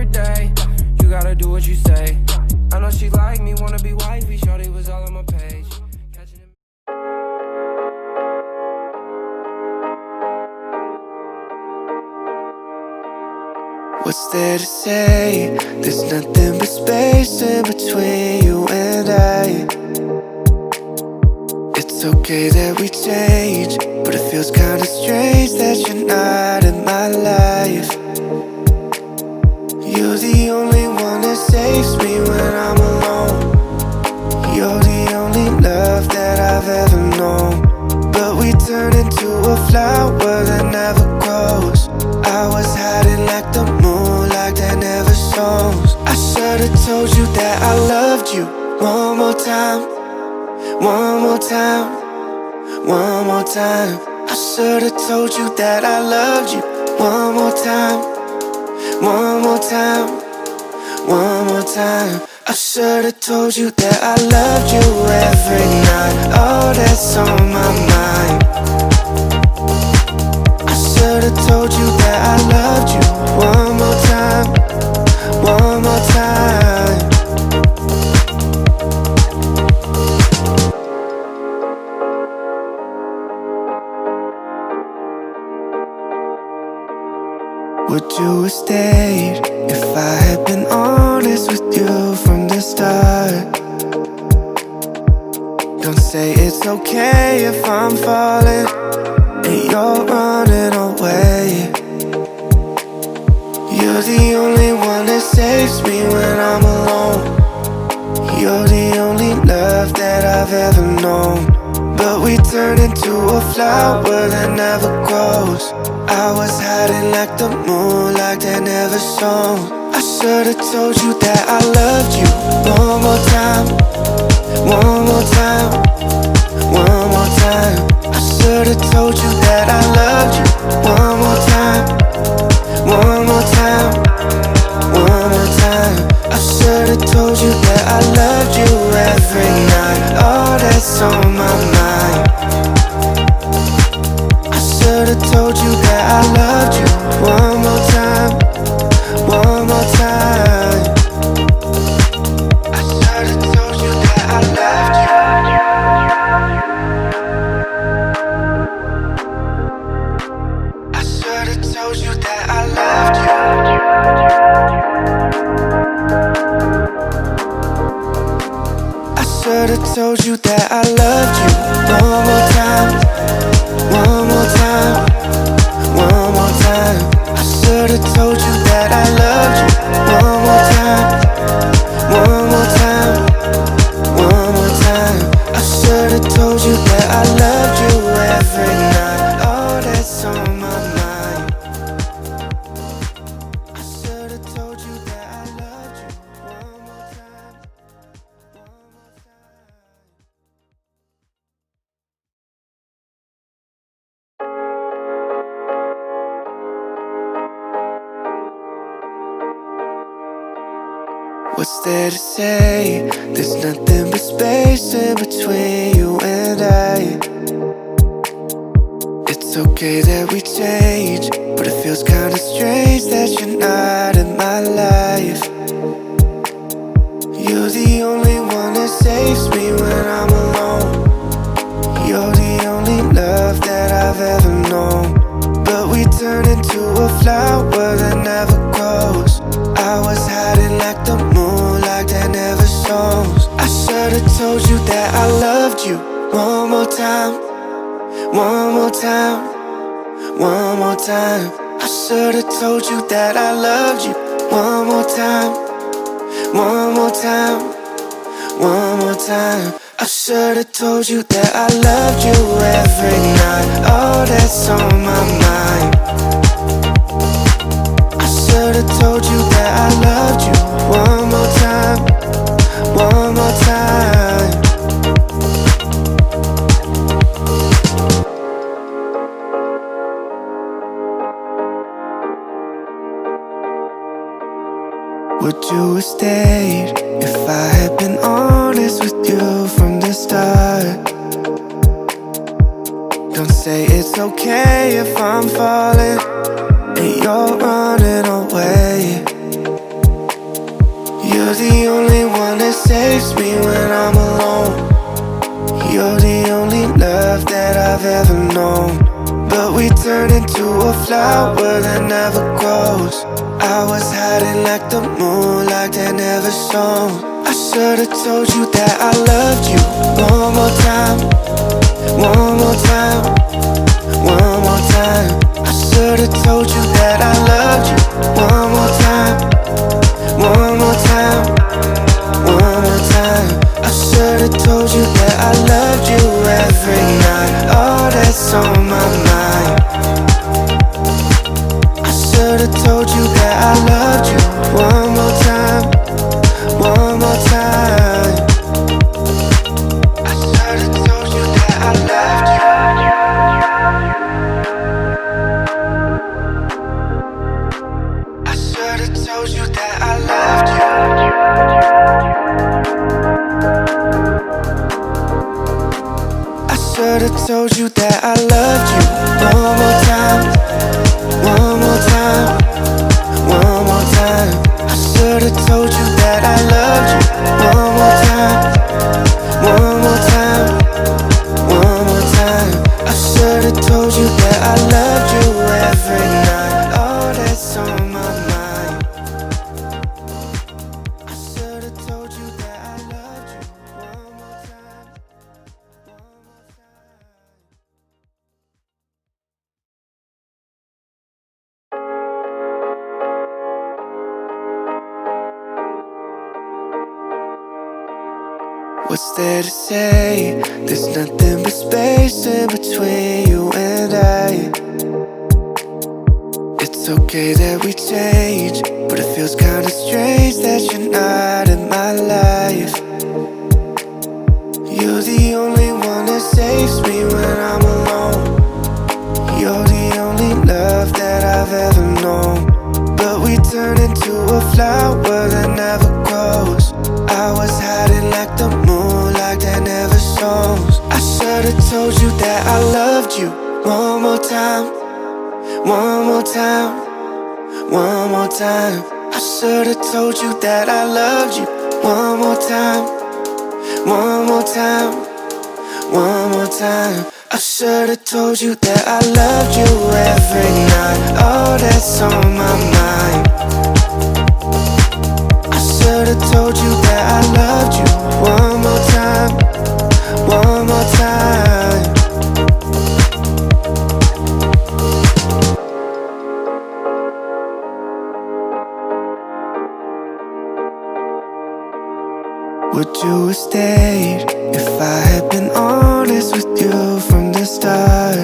every day. You gotta do what you say. I know she like me, wanna be wifey. Shorty was all on my page. What's there to say? There's nothing but space in between you and I. It's okay that we change, but it feels kinda strange that you're not in my life. You're the only one that saves me when I'm alone. You're the only love that I've ever known. But we turn into a flower that never grows. I was hiding like the moon, like that never shows. I should've told you that I loved you. One more time, one more time, one more time. I should've told you that I loved you. One more time, one more time, one more time. I should've told you that I loved you every night. Oh, that's on my mind. I should've told you that I loved you. One more time, one more time. Would you have stayed if I had been honest with you from the start? Don't say it's okay if I'm falling and you're running away. You're the only one that saves me when I'm alone. You're the only love that I've ever known. But we turn into a flower that never grows. I was hiding like the moon, like that never shows. I should've told you that I loved you. One more time, one more time, one more time. I should've told you that I loved you. One more time, one more time, one more time. I should've told you that I loved you every night. Oh, that's on my mind. I should've told you that I loved you. One more time, one more time. I should've told you that I loved you. I should've told you that I loved you. I should've told you that I loved you. One more time, one more time, one more time. I should've told you that I loved you. One more time, one more time, one more time. I should've told you that I loved you every night. Oh, that's on my mind. I should've told you that I loved you. One more time, one more time. What's there to say? There's nothing but space in between you and I. It's okay that we change, but it feels kinda strange that you're not in my life. You're the only one that saves me when I'm alone. You're the only love that I've ever known. But we turn into a flower that never grows. I was hiding like the moon, like that never shows. I should've told you that I loved you. One more time, one more time, one more time. I should've told you that I loved you. One more time, one more time, one more time. I should've told you that I loved you every night. Oh, that's on my mind. I should've told you that I loved you. One more time, one more time. Would you have stayed if I had been honest with you from the start? Don't say it's okay if I'm falling and you're running away. You're the only one that saves me when I'm alone. You're the only love that I've ever known. But we turned into a flower that never grows. I was hiding like the moonlight that never shone. I should've told you that I loved you. One more time, one more time, one more time. I should've told you that I loved you. One more time, one more time, one more time. I should've told you that I loved you every night. Oh, that's on my mind. I should've told you that I loved you. One more time, one more time. I should've told you that I loved you. I should've told you that I loved you. I should've told you that I loved you. One more time, one more time, one more time. I should've told you that I loved you. One more time, one more time, one more time. I should've told you that I loved you every night. Oh, that's on my mind. I should've told you that I loved you. One more time, one more time. What's there to say? There's nothing but space in between you and I. It's okay that we change, but it feels kinda strange that you're not in my life. You're the only one that saves me when I'm alone. You're the only love that I've ever known. But we turned into a flower that never grows. I was hiding like the moonlight that never shows. I should've told you that I loved you. One more time, one more time, one more time. I should've told you that I loved you. One more time, one more time, one more time. I should've told you that I loved you every night. Oh, that's on my mind. I should've told you that I loved you. One more time, one more time. Would you have stayed if I had been honest with you from the start?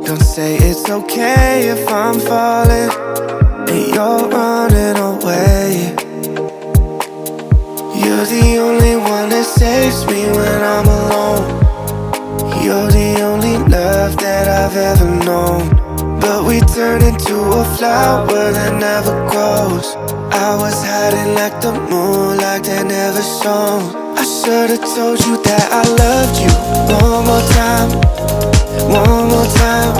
Don't say it's okay if I'm falling and you're running away. You're the only one that saves me when I'm alone. You're the only love that I've ever known. But we turned into a flower that never grows. I was hiding like the moonlight that never shone. I should've told you that I loved you. One more time, one more time,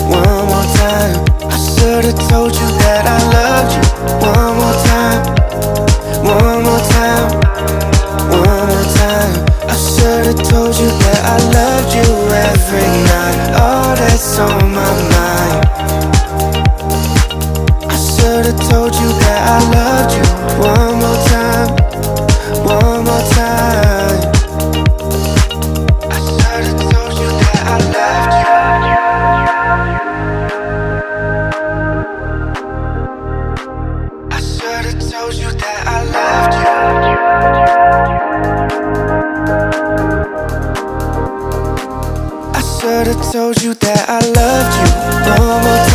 one more time. I should've told you that I loved you. One more time, one more time, one more time. I should've told you that I loved you every night. Oh, that's on my mind. I should've told you that I loved you. One more time, one more time. I should've told you that I loved you. I should've told you that I loved you. I should've told you that I loved you. One more time.